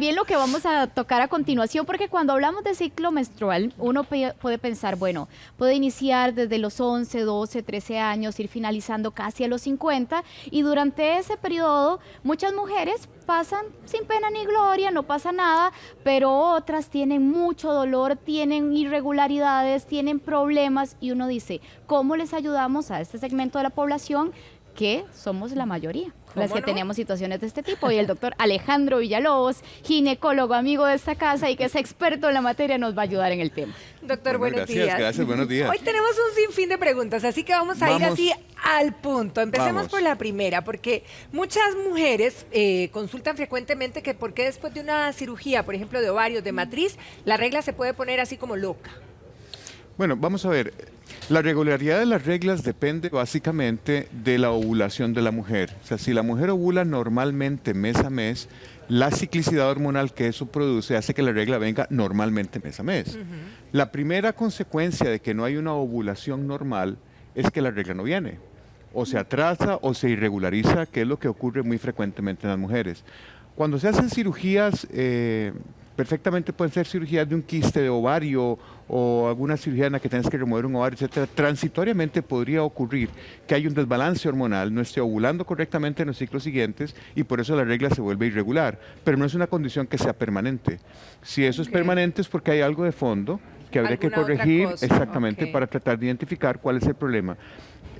Bien, lo que vamos a tocar a continuación, porque cuando hablamos de ciclo menstrual, uno puede pensar, bueno, puede iniciar desde los 11, 12, 13 años, ir finalizando casi a los 50, y durante ese periodo muchas mujeres pasan sin pena ni gloria, no pasa nada, pero otras tienen mucho dolor, tienen irregularidades, tienen problemas, y uno dice, ¿cómo les ayudamos a este segmento de la población que somos la mayoría, las que tenemos situaciones de este tipo? Y el doctor Alejandro Villalobos, ginecólogo, amigo de esta casa y que es experto en la materia, nos va a ayudar en el tema. Doctor, buenos días. Gracias, buenos días. Hoy tenemos un sinfín de preguntas, así que vamos a ir así al punto. Empecemos por la primera, porque muchas mujeres consultan frecuentemente que por qué después de una cirugía, por ejemplo, de ovarios, de matriz, la regla se puede poner así como loca. Bueno, vamos a ver. La regularidad de las reglas depende básicamente de la ovulación de la mujer. O sea, si la mujer ovula normalmente mes a mes, la ciclicidad hormonal que eso produce hace que la regla venga normalmente mes a mes. La primera consecuencia de que no hay una ovulación normal es que la regla no viene. O se atrasa o se irregulariza, que es lo que ocurre muy frecuentemente en las mujeres. Cuando se hacen cirugías, perfectamente pueden ser cirugías de un quiste de ovario o alguna cirugía en la que tienes que remover un ovario, etcétera. Transitoriamente podría ocurrir que hay un desbalance hormonal, no esté ovulando correctamente en los ciclos siguientes y por eso la regla se vuelve irregular. Pero no es una condición que sea permanente. Si eso es permanente es porque hay algo de fondo que habría que corregir exactamente para tratar de identificar cuál es el problema.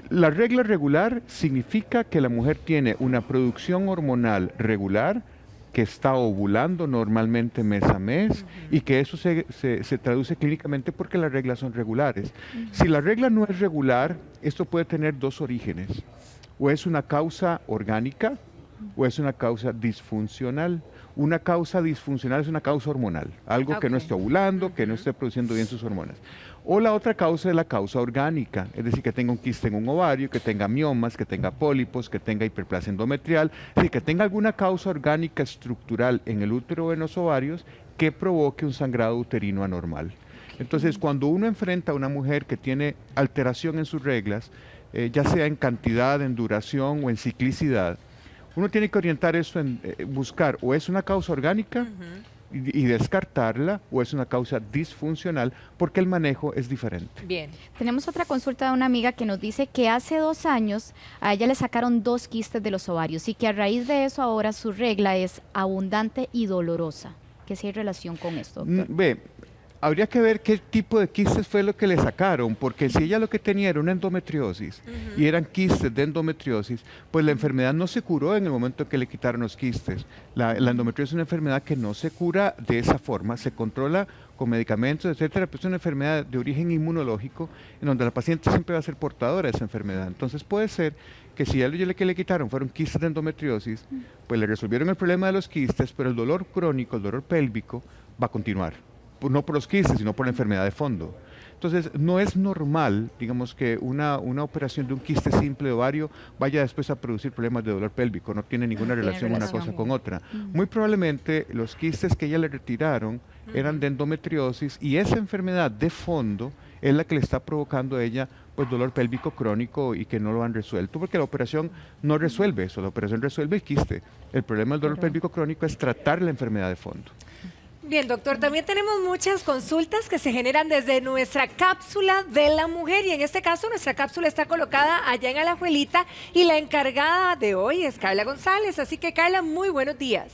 La regla regular significa que la mujer tiene una producción hormonal regular, que está ovulando normalmente mes a mes y que eso se traduce clínicamente porque las reglas son regulares. Si la regla no es regular, esto puede tener dos orígenes. O es una causa orgánica o es una causa disfuncional. Una causa disfuncional es una causa hormonal, algo que no esté ovulando, que no esté produciendo bien sus hormonas. O la otra causa es la causa orgánica, es decir, que tenga un quiste en un ovario, que tenga miomas, que tenga pólipos, que tenga hiperplasia endometrial, es decir, que tenga alguna causa orgánica estructural en el útero o en los ovarios que provoque un sangrado uterino anormal. Entonces, cuando uno enfrenta a una mujer que tiene alteración en sus reglas, ya sea en cantidad, en duración o en ciclicidad, uno tiene que orientar eso en buscar o es una causa orgánica y descartarla o es una causa disfuncional porque el manejo es diferente. Bien. Tenemos otra consulta de una amiga que nos dice que hace 2 años a ella le sacaron 2 quistes de los ovarios y que a raíz de eso ahora su regla es abundante y dolorosa. ¿Qué si hay relación con esto, doctor? Habría que ver qué tipo de quistes fue lo que le sacaron, porque si ella lo que tenía era una endometriosis y eran quistes de endometriosis, pues la enfermedad no se curó en el momento que le quitaron los quistes. La endometriosis es una enfermedad que no se cura de esa forma, se controla con medicamentos, etcétera, pero es una enfermedad de origen inmunológico en donde la paciente siempre va a ser portadora de esa enfermedad. Entonces puede ser que si a ella lo que le quitaron fueron quistes de endometriosis, pues le resolvieron el problema de los quistes, pero el dolor crónico, el dolor pélvico, va a continuar. No por los quistes, sino por la enfermedad de fondo. Entonces, no es normal, digamos, que una operación de un quiste simple de ovario vaya después a producir problemas de dolor pélvico, no tiene ninguna relación una cosa con otra. Muy probablemente los quistes que ella le retiraron eran de endometriosis y esa enfermedad de fondo es la que le está provocando a ella pues dolor pélvico crónico y que no lo han resuelto, porque la operación no resuelve eso, la operación resuelve el quiste. El problema del dolor pélvico crónico es tratar la enfermedad de fondo. Bien, doctor, también tenemos muchas consultas que se generan desde nuestra cápsula de la mujer y en este caso nuestra cápsula está colocada allá en Alajuelita y la encargada de hoy es Carla González. Así que Carla, muy buenos días.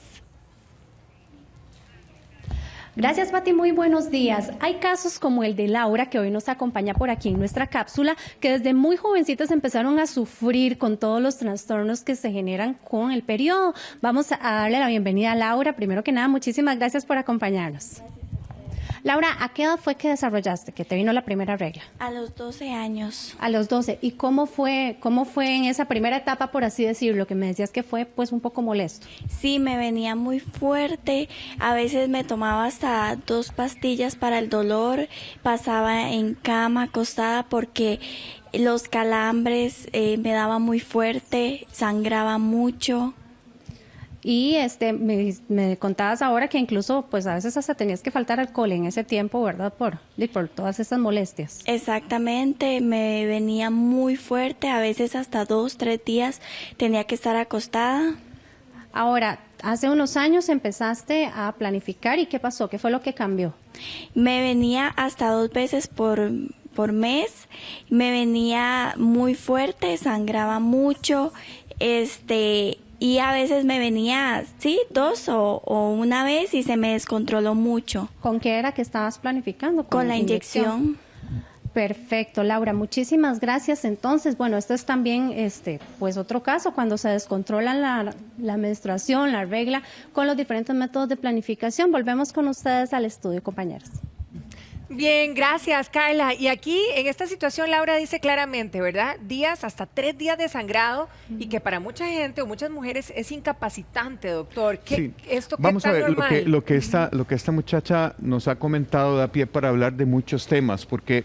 Gracias, Pati, muy buenos días. Hay casos como el de Laura, que hoy nos acompaña por aquí en nuestra cápsula, que desde muy jovencitas empezaron a sufrir con todos los trastornos que se generan con el periodo. Vamos a darle la bienvenida a Laura. Primero que nada, muchísimas gracias por acompañarnos. Laura, ¿a qué edad fue que desarrollaste, que te vino la primera regla? A los 12 años. A los 12. ¿Y cómo fue en esa primera etapa, por así decirlo, que me decías que fue pues un poco molesto? Sí, me venía muy fuerte. A veces me tomaba hasta 2 pastillas para el dolor. Pasaba en cama acostada porque los calambres me daban muy fuerte, sangraba mucho. Y me contabas ahora que incluso pues a veces hasta tenías que faltar alcohol en ese tiempo, ¿verdad? Por todas estas molestias. Exactamente, me venía muy fuerte, a veces hasta 2, 3 días tenía que estar acostada. Ahora, Hace unos años empezaste a planificar, ¿y qué pasó? ¿Qué fue lo que cambió? Me venía hasta 2 veces por mes, me venía muy fuerte, sangraba mucho, y a veces me venía, sí, 2 o una vez y se me descontroló mucho. ¿Con qué era que estabas planificando? Con la inyección. Perfecto, Laura, muchísimas gracias. Entonces, bueno, esto es también pues otro caso cuando se descontrola la menstruación, la regla, con los diferentes métodos de planificación. Volvemos con ustedes al estudio, compañeros. Bien, gracias, Carla. Y aquí, en esta situación, Laura dice claramente, ¿verdad? Hasta 3 días de sangrado, y que para mucha gente o muchas mujeres es incapacitante, doctor. Sí. ¿Esto qué Vamos a tan ver, normal? lo que esta muchacha nos ha comentado da pie para hablar de muchos temas, porque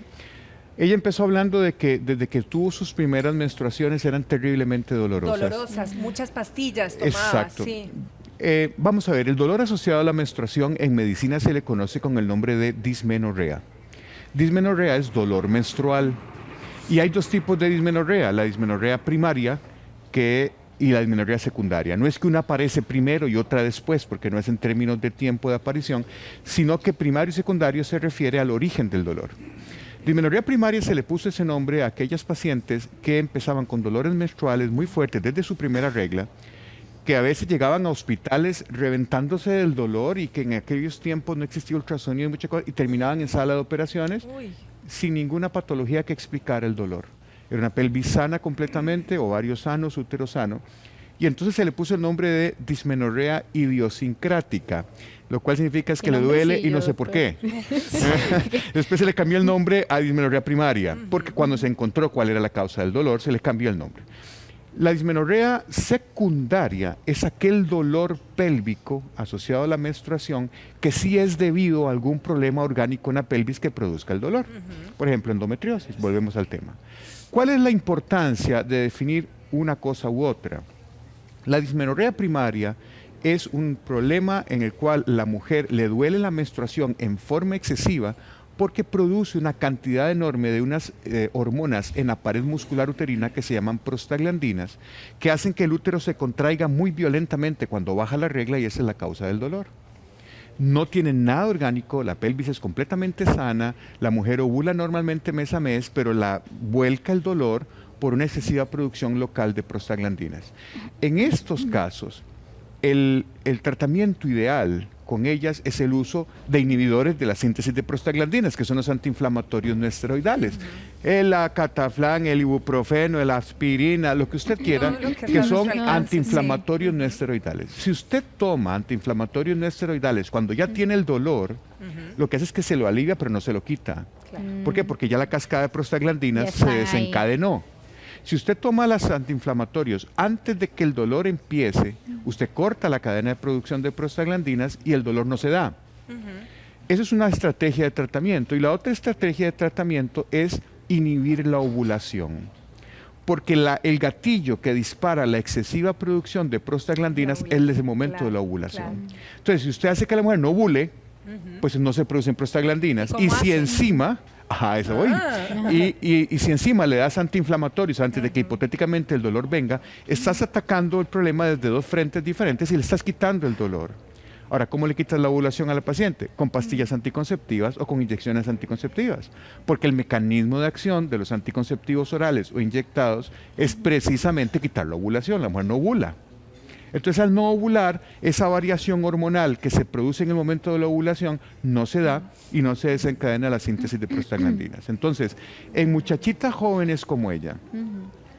ella empezó hablando de que desde que tuvo sus primeras menstruaciones eran terriblemente dolorosas. Dolorosas, muchas pastillas tomaba. Exacto. Sí. Vamos a ver, el dolor asociado a la menstruación en medicina se le conoce con el nombre de dismenorrea. Dismenorrea es dolor menstrual. Y hay 2 tipos de dismenorrea, la dismenorrea primaria y la dismenorrea secundaria. No es que una aparece primero y otra después, porque no es en términos de tiempo de aparición, sino que primario y secundario se refiere al origen del dolor. Dismenorrea primaria se le puso ese nombre a aquellas pacientes que empezaban con dolores menstruales muy fuertes desde su primera regla, que a veces llegaban a hospitales reventándose del dolor y que en aquellos tiempos no existía ultrasonido y muchas cosas, y terminaban en sala de operaciones sin ninguna patología que explicara el dolor. Era una pelvis sana completamente, ovarios sanos, útero sano, y entonces se le puso el nombre de dismenorrea idiosincrática, lo cual significa es que le duele y no sé por qué. Después se le cambió el nombre a dismenorrea primaria, porque cuando se encontró cuál era la causa del dolor, se le cambió el nombre. La dismenorrea secundaria es aquel dolor pélvico asociado a la menstruación que sí es debido a algún problema orgánico en la pelvis que produzca el dolor. Por ejemplo, endometriosis, volvemos al tema. ¿Cuál es la importancia de definir una cosa u otra? La dismenorrea primaria es un problema en el cual la mujer le duele la menstruación en forma excesiva porque produce una cantidad enorme de unas hormonas en la pared muscular uterina que se llaman prostaglandinas, que hacen que el útero se contraiga muy violentamente cuando baja la regla, y esa es la causa del dolor. No tiene nada orgánico, la pelvis es completamente sana, la mujer ovula normalmente mes a mes, pero la vuelca el dolor por una excesiva producción local de prostaglandinas. En estos casos, el tratamiento ideal con ellas es el uso de inhibidores de la síntesis de prostaglandinas, que son los antiinflamatorios no esteroidales. El Cataflán, el ibuprofeno, la aspirina, lo que usted quiera, que son antiinflamatorios no esteroidales. Si usted toma antiinflamatorios no esteroidales cuando ya tiene el dolor, lo que hace es que se lo alivia, pero no se lo quita. ¿Por qué? Porque ya la cascada de prostaglandinas se desencadenó. Si usted toma los antiinflamatorios antes de que el dolor empiece, usted corta la cadena de producción de prostaglandinas y el dolor no se da. Esa es una estrategia de tratamiento. Y la otra estrategia de tratamiento es inhibir la ovulación. Porque el gatillo que dispara la excesiva producción de prostaglandinas es el momento de la ovulación. Entonces, si usted hace que la mujer no ovule, pues no se producen prostaglandinas. Y si encima... Ajá, eso voy. Y si encima le das antiinflamatorios antes de que hipotéticamente el dolor venga, estás atacando el problema desde 2 frentes diferentes y le estás quitando el dolor. Ahora, ¿cómo le quitas la ovulación a la paciente? Con pastillas anticonceptivas o con inyecciones anticonceptivas. Porque el mecanismo de acción de los anticonceptivos orales o inyectados es precisamente quitar la ovulación. La mujer no ovula. Entonces, al no ovular, esa variación hormonal que se produce en el momento de la ovulación no se da y no se desencadena la síntesis de prostaglandinas. Entonces, en muchachitas jóvenes como ella,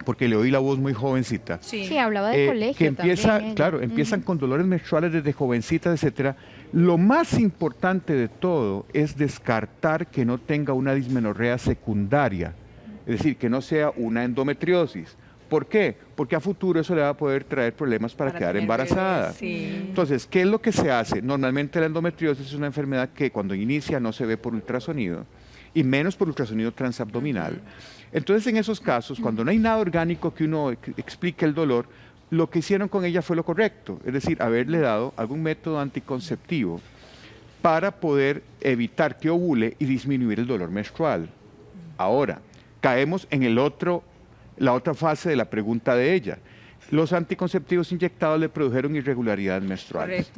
porque le oí la voz muy jovencita. Sí, hablaba de colegio que empieza, también. claro, empiezan con dolores menstruales desde jovencitas, etcétera. Lo más importante de todo es descartar que no tenga una dismenorrea secundaria, es decir, que no sea una endometriosis. ¿Por qué? Porque a futuro eso le va a poder traer problemas para quedar embarazada. Entonces, ¿qué es lo que se hace? Normalmente la endometriosis es una enfermedad que cuando inicia no se ve por ultrasonido, y menos por ultrasonido transabdominal. Entonces, en esos casos, cuando no hay nada orgánico que uno explique el dolor, lo que hicieron con ella fue lo correcto, es decir, haberle dado algún método anticonceptivo para poder evitar que ovule y disminuir el dolor menstrual. Ahora, caemos en la otra fase de la pregunta de ella. los anticonceptivos inyectados le produjeron irregularidades menstruales.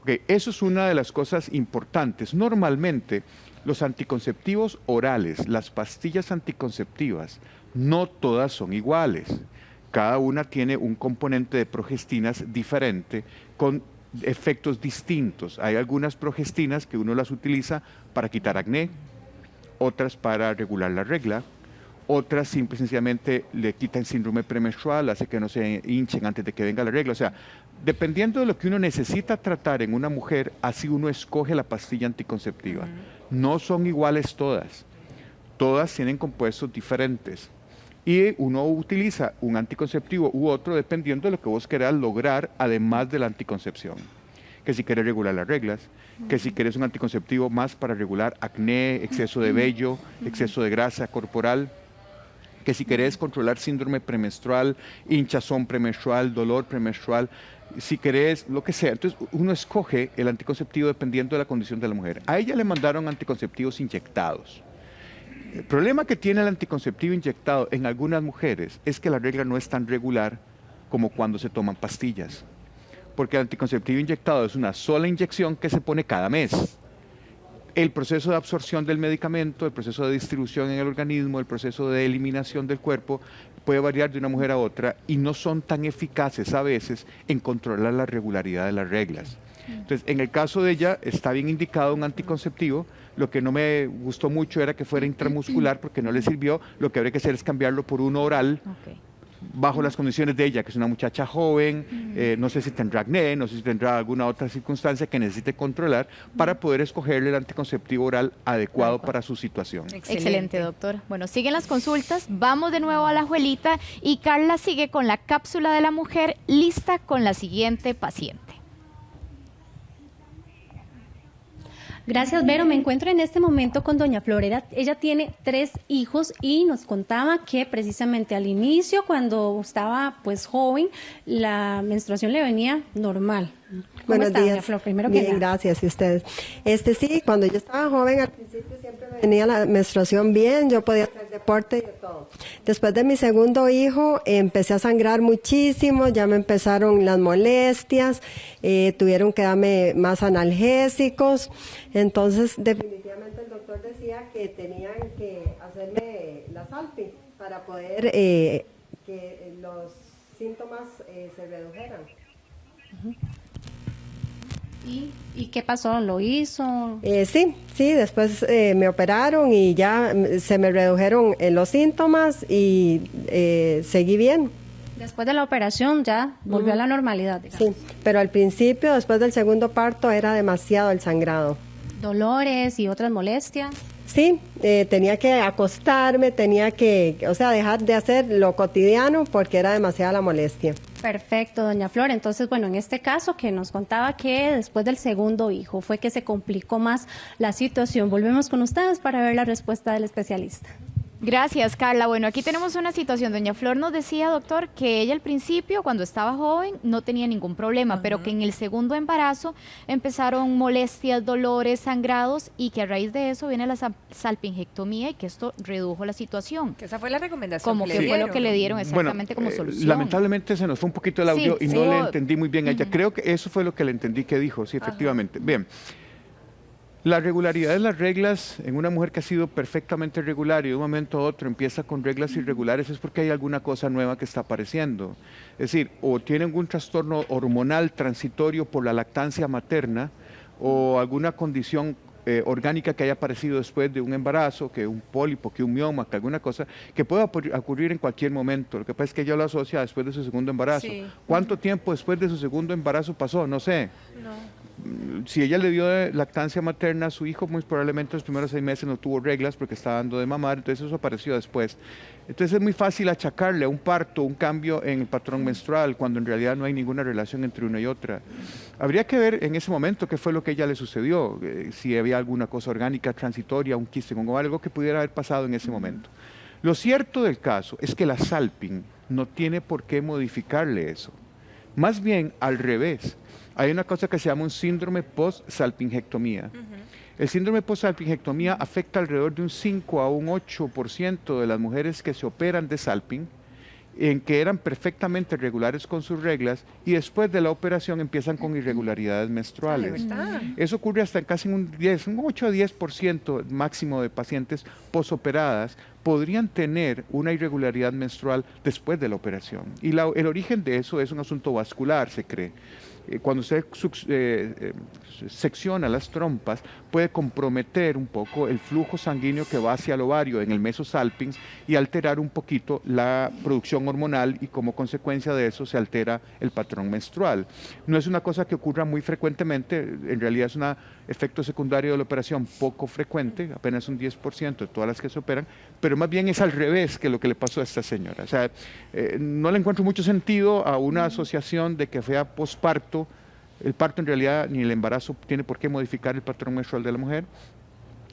Okay, eso es una de las cosas importantes. Normalmente, los anticonceptivos orales, las pastillas anticonceptivas, no todas son iguales. Cada una tiene un componente de progestinas diferente con efectos distintos. Hay algunas progestinas que uno las utiliza para quitar acné, otras para regular la regla, otras simple y sencillamente le quitan síndrome premenstrual, hace que no se hinchen antes de que venga la regla. O sea, dependiendo de lo que uno necesita tratar en una mujer, así uno escoge la pastilla anticonceptiva. No son iguales todas. Todas tienen compuestos diferentes. Y uno utiliza un anticonceptivo u otro dependiendo de lo que vos querás lograr, además de la anticoncepción. Que si quieres regular las reglas, que si quieres un anticonceptivo más para regular acné, exceso de vello, exceso de grasa corporal, que si querés controlar síndrome premenstrual, hinchazón premenstrual, dolor premenstrual, si querés lo que sea. Entonces uno escoge el anticonceptivo dependiendo de la condición de la mujer. A ella le mandaron anticonceptivos inyectados. El problema que tiene el anticonceptivo inyectado en algunas mujeres es que la regla no es tan regular como cuando se toman pastillas. Porque el anticonceptivo inyectado es una sola inyección que se pone cada mes. El proceso de absorción del medicamento, el proceso de distribución en el organismo, el proceso de eliminación del cuerpo puede variar de una mujer a otra y no son tan eficaces a veces en controlar la regularidad de las reglas. Entonces, en el caso de ella, está bien indicado un anticonceptivo. Lo que no me gustó mucho era que fuera intramuscular porque no le sirvió. Lo que habría que hacer es cambiarlo por uno oral. Bajo las condiciones de ella, que es una muchacha joven, no sé si tendrá acné, no sé si tendrá alguna otra circunstancia que necesite controlar para poder escogerle el anticonceptivo oral adecuado para su situación. Excelente, doctor. Bueno, siguen las consultas, vamos de nuevo a la Juelita y Carla sigue con la cápsula de la mujer, lista con la siguiente paciente. Gracias, Vero. Me encuentro en este momento con doña Flor. Ella tiene 3 hijos y nos contaba que precisamente al inicio, cuando estaba pues joven, la menstruación le venía normal. Buenos días. Doña Flor? Primero bien, que nada. gracias. ¿Y ustedes? Sí, cuando yo estaba joven, al principio siempre me venía la menstruación bien, yo podía hacer deporte y de todo. Después de mi segundo hijo, empecé a sangrar muchísimo, ya me empezaron las molestias, tuvieron que darme más analgésicos, entonces definitivamente el doctor decía que tenían que hacerme la Salping para poder que los síntomas se redujeran. ¿Y qué pasó? ¿Lo hizo? Sí, después me operaron y ya se me redujeron los síntomas y seguí bien. Después de la operación ya volvió a la normalidad, digamos. Sí, pero al principio, después del segundo parto, era demasiado el sangrado. ¿Dolores y otras molestias? Sí, tenía que acostarme, tenía que, dejar de hacer lo cotidiano porque era demasiada la molestia. Perfecto, doña Flor. Entonces, bueno, en este caso que nos contaba que después del segundo hijo fue que se complicó más la situación. Volvemos con ustedes para ver la respuesta del especialista. Gracias, Carla. Bueno, aquí tenemos una situación. Doña Flor nos decía, doctor, que ella al principio, cuando estaba joven, no tenía ningún problema, pero que en el segundo embarazo empezaron molestias, dolores, sangrados y que a raíz de eso viene la salpingectomía y que esto redujo la situación. Que esa fue la recomendación como que fue lo que le dieron exactamente como solución. Lamentablemente se nos fue un poquito el audio y no le entendí muy bien a ella. Creo que eso fue lo que le entendí que dijo, sí, efectivamente. Bien. La regularidad de las reglas en una mujer que ha sido perfectamente regular y de un momento a otro empieza con reglas irregulares es porque hay alguna cosa nueva que está apareciendo. Es decir, o tiene algún trastorno hormonal transitorio por la lactancia materna o alguna condición orgánica que haya aparecido después de un embarazo, que un pólipo, que un mioma, que alguna cosa, que pueda ocurrir en cualquier momento. Lo que pasa es que ella lo asocia después de su segundo embarazo. Sí. ¿Cuánto tiempo después de su segundo embarazo pasó? No sé. No. Si ella le dio lactancia materna a su hijo, muy probablemente los primeros 6 meses no tuvo reglas porque estaba dando de mamar, entonces eso apareció después. Entonces es muy fácil achacarle a un parto, un cambio en el patrón menstrual, cuando en realidad no hay ninguna relación entre una y otra. Habría que ver en ese momento qué fue lo que a ella le sucedió, si había alguna cosa orgánica transitoria, un quiste o algo que pudiera haber pasado en ese momento. Lo cierto del caso es que la Salping no tiene por qué modificarle eso. Más bien al revés. Hay una cosa que se llama un síndrome post-salpingectomía. El síndrome post-salpingectomía afecta alrededor de un 5 a un 8% de las mujeres que se operan de Salping en que eran perfectamente regulares con sus reglas y después de la operación empiezan con irregularidades menstruales. Eso ocurre hasta en casi un 8 a 10% máximo de pacientes posoperadas podrían tener una irregularidad menstrual después de la operación. Y el origen de eso es un asunto vascular, se cree. Cuando usted secciona las trompas, puede comprometer un poco el flujo sanguíneo que va hacia el ovario en el mesosalpinx y alterar un poquito la producción hormonal y como consecuencia de eso se altera el patrón menstrual. No es una cosa que ocurra muy frecuentemente, en realidad es un efecto secundario de la operación poco frecuente, apenas un 10% de todas las que se operan, pero más bien es al revés que lo que le pasó a esta señora. O sea, no le encuentro mucho sentido a una asociación de que sea posparto. El parto en realidad ni el embarazo tiene por qué modificar el patrón menstrual de la mujer,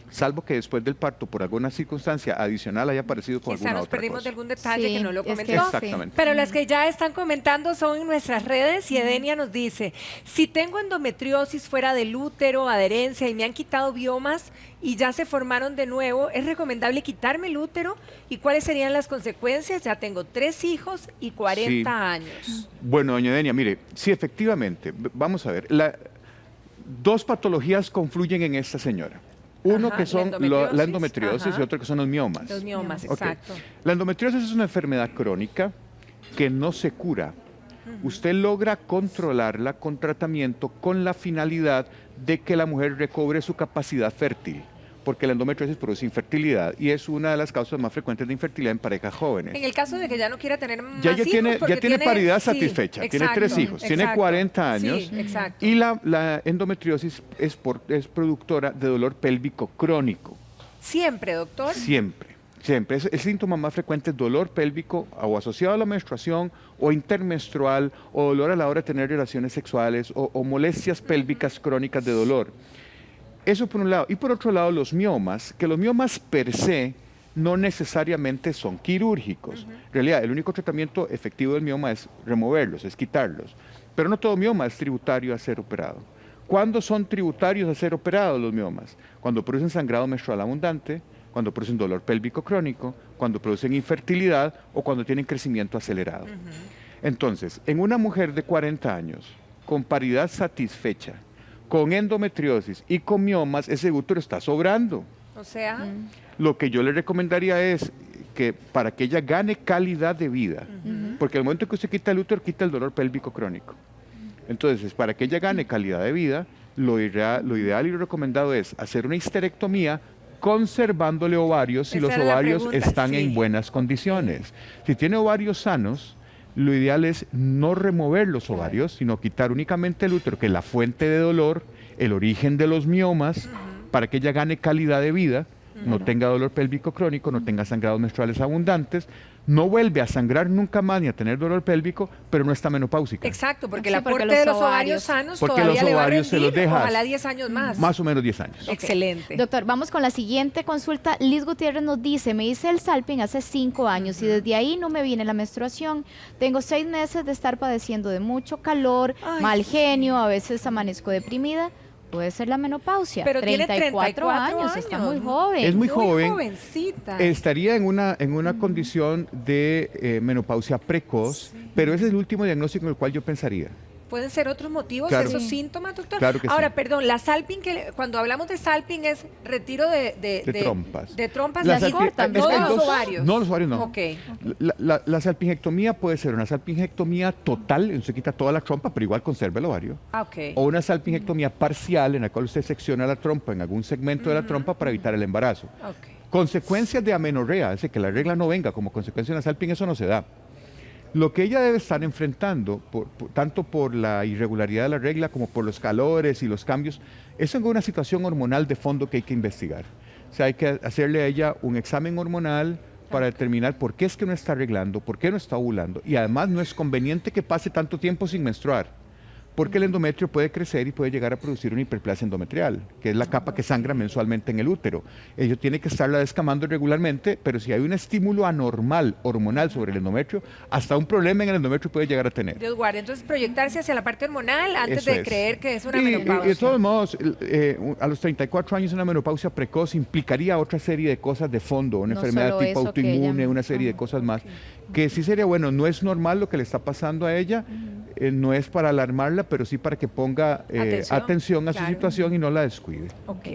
salvo que después del parto, por alguna circunstancia adicional, haya aparecido con alguna otra cosa. Quizá nos perdimos de algún detalle que no lo comentó. Exactamente. Pero las que ya están comentando son en nuestras redes y Edenia nos dice, si tengo endometriosis fuera del útero, adherencia y me han quitado biomas y ya se formaron de nuevo, ¿es recomendable quitarme el útero? ¿Y cuáles serían las consecuencias? Ya tengo 3 hijos y 40 años. Bueno, doña Edenia, mire, sí, efectivamente, vamos a ver, 2 patologías confluyen en esta señora. Uno que son la endometriosis y otro que son los miomas. Los miomas, exacto. La endometriosis es una enfermedad crónica que no se cura. Usted logra controlarla con tratamiento con la finalidad de que la mujer recobre su capacidad fértil, porque la endometriosis produce infertilidad y es una de las causas más frecuentes de infertilidad en parejas jóvenes. En el caso de que ya no quiera tener más ya hijos, ya tiene paridad satisfecha, exacto, tiene 3 hijos, tiene 40 años y la endometriosis es productora de dolor pélvico crónico. ¿Siempre, doctor? Siempre. Siempre. El síntoma más frecuente es dolor pélvico o asociado a la menstruación o intermenstrual o dolor a la hora de tener relaciones sexuales o molestias pélvicas crónicas de dolor. Eso por un lado. Y por otro lado, los miomas, que los miomas per se no necesariamente son quirúrgicos. En realidad, el único tratamiento efectivo del mioma es removerlos, es quitarlos. Pero no todo mioma es tributario a ser operado. ¿Cuándo son tributarios a ser operados los miomas? Cuando producen sangrado menstrual abundante, cuando producen dolor pélvico crónico, cuando producen infertilidad o cuando tienen crecimiento acelerado. Entonces, en una mujer de 40 años, con paridad satisfecha, con endometriosis y con miomas, ese útero está sobrando. O sea, lo que yo le recomendaría es que para que ella gane calidad de vida, porque al momento que usted quita el útero, quita el dolor pélvico crónico. Entonces, para que ella gane calidad de vida, lo ideal y lo recomendado es hacer una histerectomía conservándole ovarios si los ovarios están en buenas condiciones. Si tiene ovarios sanos, lo ideal es no remover los ovarios, sino quitar únicamente el útero, que es la fuente de dolor, el origen de los miomas, para que ella gane calidad de vida, no tenga dolor pélvico crónico, no tenga sangrados menstruales abundantes, no vuelve a sangrar nunca más ni a tener dolor pélvico, pero no está menopáusica. Exacto, porque el aporte de los ovarios sanos porque todavía los le va a ovarios rendir, se los deja ojalá 10 años más. Más o menos 10 años. Excelente. Doctor, vamos con la siguiente consulta. Liz Gutiérrez nos dice, me hice el Salping hace 5 años y desde ahí no me viene la menstruación. Tengo 6 meses de estar padeciendo de mucho calor, mal genio, a veces amanezco deprimida. Puede ser la menopausia. Pero 34 años, está muy joven. Es muy joven. Jovencita. Estaría en una condición de menopausia precoz, pero ese es el último diagnóstico en el cual yo pensaría. ¿Pueden ser otros motivos esos síntomas, doctor? Claro que Ahora, sí. Perdón, la Salping, cuando hablamos de Salping es retiro de trompas. De trompas La así cortas, no de los ovarios. No, los ovarios no. Ok. La salpingectomía puede ser una salpingectomía total, se quita toda la trompa, pero igual conserva el ovario. O una salpingectomía parcial, en la cual usted secciona la trompa en algún segmento de la trompa para evitar el embarazo. Consecuencias de amenorrea, es decir, que la regla no venga como consecuencia de una salping, eso no se da. Lo que ella debe estar enfrentando, tanto por la irregularidad de la regla como por los calores y los cambios, es una situación hormonal de fondo que hay que investigar. O sea, hay que hacerle a ella un examen hormonal para determinar por qué es que no está arreglando, por qué no está ovulando. Y además no es conveniente que pase tanto tiempo sin menstruar, porque el endometrio puede crecer y puede llegar a producir una hiperplasia endometrial, que es la capa que sangra mensualmente en el útero. Ello tiene que estarla descamando regularmente, pero si hay un estímulo anormal hormonal sobre el endometrio, hasta un problema en el endometrio puede llegar a tener. Dios guarde, entonces proyectarse hacia la parte hormonal antes Eso de creer que es una y menopausia. de todos modos, a los 34 años una menopausia precoz implicaría otra serie de cosas de fondo, una enfermedad tipo autoinmune, una serie de cosas más que sí sería bueno, no es normal lo que le está pasando a ella, no es para alarmarla, pero sí para que ponga atención a su situación y no la descuide. Ok.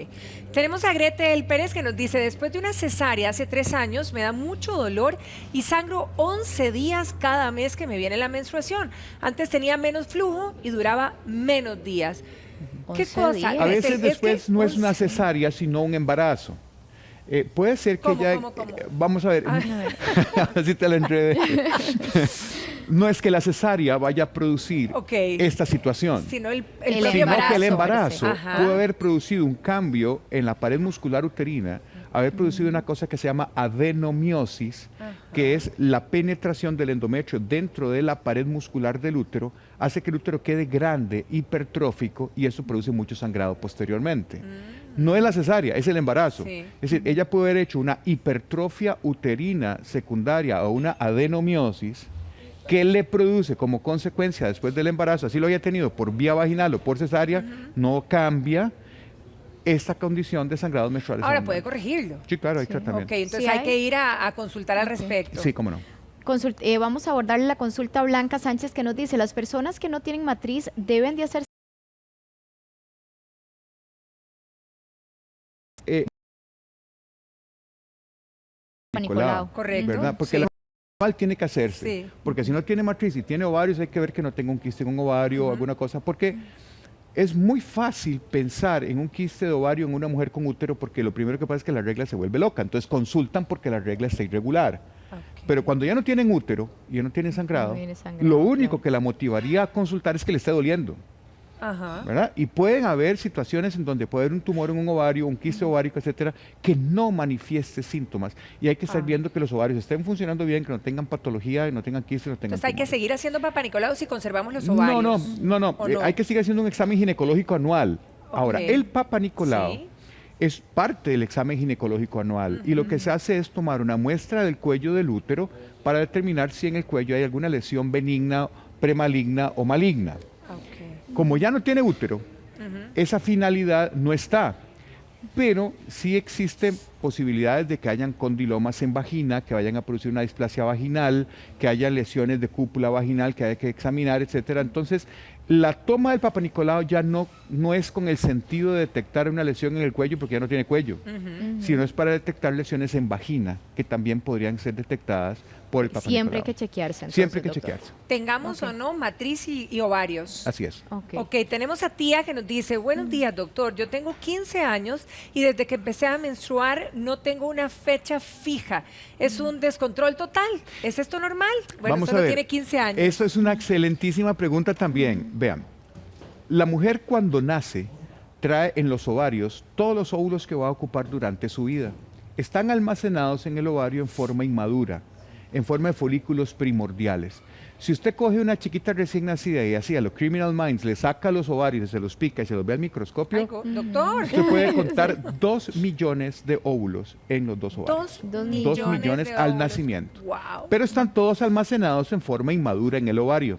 Tenemos a Gretel Pérez que nos dice, después de una cesárea hace 3 años me da mucho dolor y sangro 11 días cada mes que me viene la menstruación. Antes tenía menos flujo y duraba menos días. ¿Qué cosa? A veces después no es una cesárea, sino un embarazo. Puede ser que ¿Cómo? vamos a ver, así te la enredé. No es que la cesárea vaya a producir esta situación, sino el que el embarazo puede haber producido un cambio en la pared muscular uterina, haber producido una cosa que se llama adenomiosis, que es la penetración del endometrio dentro de la pared muscular del útero, hace que el útero quede grande, hipertrófico, y eso produce mucho sangrado posteriormente. No es la cesárea, es el embarazo. Es decir, ella puede haber hecho una hipertrofia uterina secundaria o una adenomiosis que le produce como consecuencia después del embarazo, así lo haya tenido por vía vaginal o por cesárea, no cambia esta condición de sangrados menstruales. Ahora puede corregirlo. Sí, claro, hay tratamiento. Ok, entonces hay que ir a consultar al respecto. Sí, cómo no. Vamos a abordarle la consulta a Blanca Sánchez que nos dice, las personas que no tienen matriz deben de hacer Nicolau. Correcto. ¿Verdad? Porque la normal tiene que hacerse. Porque si no tiene matriz y tiene ovarios, hay que ver que no tenga un quiste en un ovario o alguna cosa. Porque es muy fácil pensar en un quiste de ovario en una mujer con útero porque lo primero que pasa es que la regla se vuelve loca. Entonces consultan porque la regla está irregular. Pero cuando ya no tienen útero y ya no tienen sangrado, lo único que la motivaría a consultar es que le esté doliendo. ¿Verdad? Y pueden haber situaciones en donde puede haber un tumor en un ovario, un quiste ovárico, etcétera, que no manifieste síntomas. Y hay que estar viendo que los ovarios estén funcionando bien, que no tengan patología, que no tengan quiste, no tengan Entonces hay tumores. que seguir haciendo Papá Nicolau si conservamos los ovarios. No. Hay que seguir haciendo un examen ginecológico anual. Ahora, el Papá Nicolau es parte del examen ginecológico anual y lo que se hace es tomar una muestra del cuello del útero para determinar si en el cuello hay alguna lesión benigna, premaligna o maligna. Como ya no tiene útero, esa finalidad no está, pero sí existen posibilidades de que hayan condilomas en vagina, que vayan a producir una displasia vaginal, que haya lesiones de cúpula vaginal que haya que examinar, etcétera. Entonces, la toma del Papá Nicolau ya no es con el sentido de detectar una lesión en el cuello porque ya no tiene cuello, sino es para detectar lesiones en vagina, que también podrían ser detectadas por el Papá Nicolau. Siempre hay que chequearse. Entonces, siempre hay que doctor. chequearse. Tengamos o no matriz y ovarios. Así es. Ok, tenemos a Tía que nos dice, buenos días, doctor, yo tengo 15 años y desde que empecé a menstruar no tengo una fecha fija. Es un descontrol total. ¿Es esto normal? Bueno, Vamos solo a ver. tiene 15 años. Eso es una excelentísima pregunta también. Vean, la mujer cuando nace trae en los ovarios todos los óvulos que va a ocupar durante su vida. Están almacenados en el ovario en forma inmadura, en forma de folículos primordiales. Si usted coge una chiquita recién nacida y así a los Criminal Minds le saca los ovarios, se los pica y se los ve al microscopio, doctor, usted puede contar 2 millones de óvulos en los 2 ovarios. 2 millones de al óvulos. nacimiento. Wow. Pero están todos almacenados en forma inmadura en el ovario.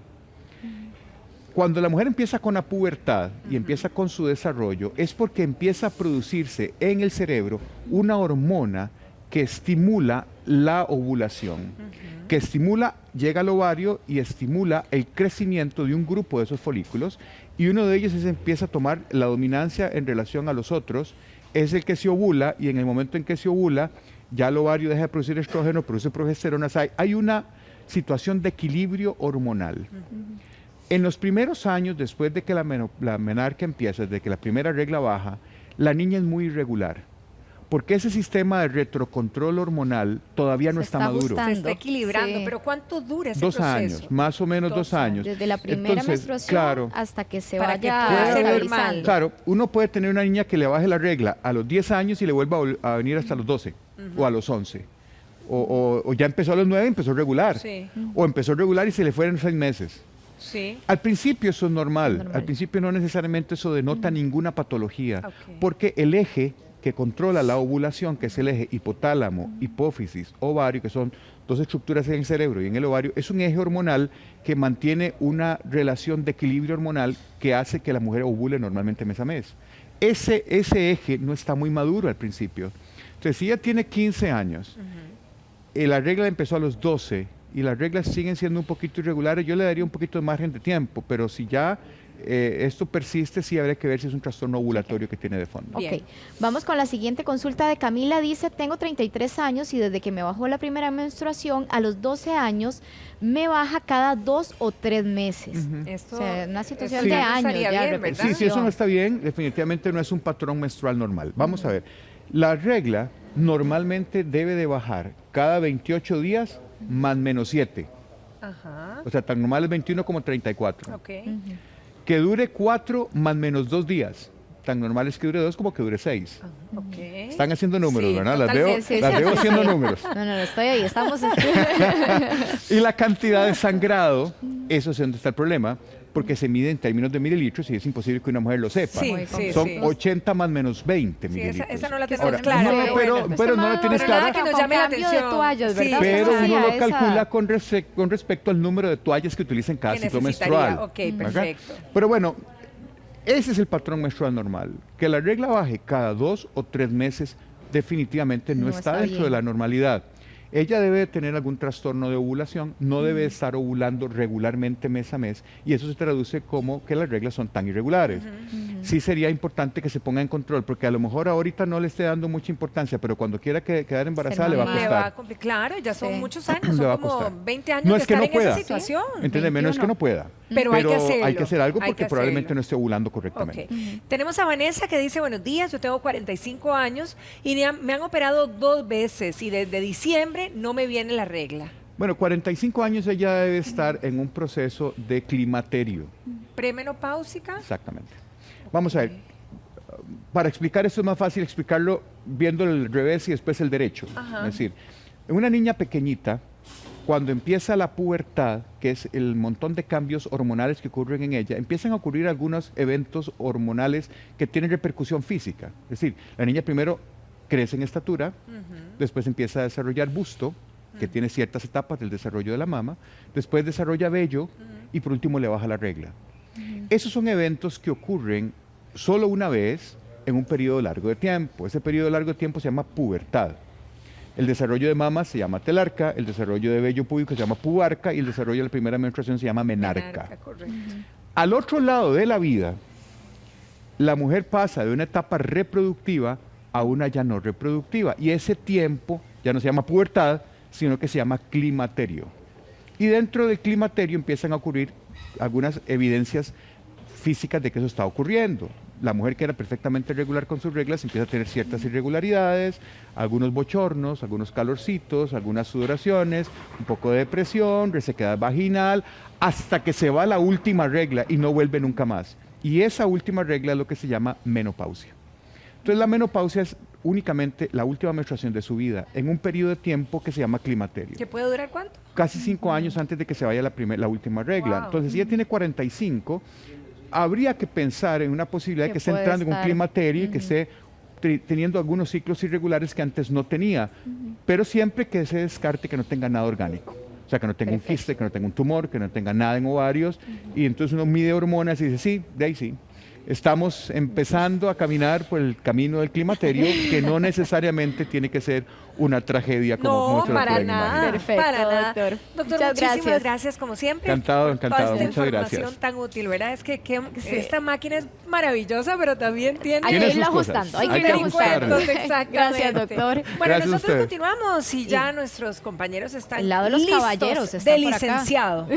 Cuando la mujer empieza con la pubertad y empieza con su desarrollo, es porque empieza a producirse en el cerebro una hormona que estimula la ovulación, que llega al ovario y estimula el crecimiento de un grupo de esos folículos, y uno de ellos empieza a tomar la dominancia en relación a los otros, es el que se ovula, y en el momento en que se ovula, ya el ovario deja de producir estrógeno, produce progesterona, hay una situación de equilibrio hormonal. En los primeros años, después de que la menarquia empieza, desde que la primera regla baja, la niña es muy irregular, porque ese sistema de retrocontrol hormonal todavía no está maduro. Se está equilibrando, pero ¿cuánto dura ese 2 proceso? años, más o menos 2 años. Desde la primera menstruación hasta que se para vaya que pueda estabilizando. Claro, uno puede tener una niña que le baje la regla a los 10 años y le vuelva a venir hasta los 12 o a los 11. O ya empezó a los 9 y empezó regular. O empezó regular y se le fueron 6 meses. Al principio eso es normal. Al principio no necesariamente eso denota ninguna patología, porque el eje que controla la ovulación, que es el eje hipotálamo, hipófisis, ovario, que son 2 estructuras en el cerebro y en el ovario, es un eje hormonal que mantiene una relación de equilibrio hormonal que hace que la mujer ovule normalmente mes a mes. Ese eje no está muy maduro al principio. Entonces, si ella tiene 15 años, la regla empezó a los 12 y las reglas siguen siendo un poquito irregulares, yo le daría un poquito de margen de tiempo, pero si ya esto persiste, sí habría que ver si es un trastorno ovulatorio que tiene de fondo. Ok, vamos con la siguiente consulta de Camila. Dice, tengo 33 años y desde que me bajó la primera menstruación, a los 12 años, me baja cada 2 o 3 meses. Esto, o sea, una situación sí, de años estaría ya, bien, ¿verdad? Sí, si eso no está bien, definitivamente no es un patrón menstrual normal. Vamos a ver, la regla normalmente debe de bajar cada 28 días más menos 7. Ajá. O sea, tan normal es 21 como 34. Ok. Que dure 4 más menos 2 días. Tan normal es que dure 2 como que dure 6. Ok. Están haciendo números, Sí, ¿verdad? Las totalmente. veo haciendo números. No, estoy ahí, estamos... Y la cantidad de sangrado, eso es donde está el problema, porque se mide en términos de mililitros y es imposible que una mujer lo sepa. Sí, sí, Son sí. 80 más menos 20 Sí, mililitros. esa no la tenemos Ahora, clara. no, pero no la tienes pero nada clara. que nos llame la Con cambio atención. de toallas, ¿verdad? Pero Usted uno hacía lo esa- calcula con respecto al número de toallas que utiliza en cada Que ciclo necesitaría. menstrual. Ok, ¿verdad? perfecto. Pero bueno, ese es el patrón menstrual normal. Que la regla baje cada 2 o 3 meses definitivamente no está dentro bien. de la normalidad. Ella debe tener algún trastorno de ovulación, no debe estar ovulando regularmente mes a mes, y eso se traduce como que las reglas son tan irregulares. Sí sería importante que se ponga en control, porque a lo mejor ahorita no le esté dando mucha importancia, pero cuando quiera quedar embarazada le va a mamá. Le va a costar. Claro, ya son Sí. muchos años, Le va son a como costar. 20 años No de es que estar no en pueda. esa situación. Entiéndeme, no es que no pueda. Pero hay que hacerlo. hay que hacer algo Hay porque que probablemente hacerlo. no esté ovulando correctamente. Ok. Tenemos a Vanessa que dice, buenos días, yo tengo 45 años y me han operado 2 veces y desde diciembre no me viene la regla. Bueno, 45 años ella debe estar en un proceso de climaterio. ¿Premenopáusica? Exactamente. Vamos a ver. Para explicar esto es más fácil explicarlo viendo el revés y después el derecho. Ajá. Es decir, en una niña pequeñita, cuando empieza la pubertad, que es el montón de cambios hormonales que ocurren en ella, empiezan a ocurrir algunos eventos hormonales que tienen repercusión física. Es decir, la niña primero crece en estatura, después empieza a desarrollar busto, que tiene ciertas etapas del desarrollo de la mama, después desarrolla vello y por último le baja la regla. Esos son eventos que ocurren solo una vez en un periodo largo de tiempo. Ese periodo largo de tiempo se llama pubertad. El desarrollo de mama se llama telarca, el desarrollo de vello púbico se llama pubarca y el desarrollo de la primera menstruación se llama menarca. Correcto. Al otro lado de la vida, la mujer pasa de una etapa reproductiva a una ya no reproductiva y ese tiempo ya no se llama pubertad, sino que se llama climaterio. Y dentro del climaterio empiezan a ocurrir algunas evidencias físicas de que eso está ocurriendo. La mujer que era perfectamente regular con sus reglas empieza a tener ciertas irregularidades, algunos bochornos, algunos calorcitos, algunas sudoraciones, un poco de depresión, resequedad vaginal, hasta que se va la última regla y no vuelve nunca más. Y esa última regla es lo que se llama menopausia. Entonces la menopausia es únicamente la última menstruación de su vida, en un periodo de tiempo que se llama climaterio. ¿Que puede durar cuánto? Casi 5 años antes de que se vaya la última regla. Wow. Entonces, si ella tiene 45, habría que pensar en una posibilidad de Que que esté puede entrando en un estar. climaterio y que esté teniendo algunos ciclos irregulares que antes no tenía, pero siempre que se descarte que no tenga nada orgánico. O sea, que no tenga un quiste, que no tenga un tumor, que no tenga nada en ovarios, y entonces uno mide hormonas y dice, sí, de ahí sí. Estamos empezando a caminar por el camino del climaterio, que no necesariamente tiene que ser una tragedia como No, muchos lo para pueden nada. imaginar. Perfecto, para nada. doctor. Doctor, Muchas muchísimas gracias. gracias como siempre. Encantado, por encantado. toda esta Muchas información gracias. tan útil, ¿verdad? Es que esta máquina es maravillosa, pero también tiene... Hay que Tiene irla sus cosas. ajustando, hay que Hay irla que ajustando. ajustarla. Exactamente. Gracias, doctor. Bueno, Gracias a nosotros usted. continuamos y ya nuestros compañeros están El lado de los listos caballeros de están por acá. licenciado.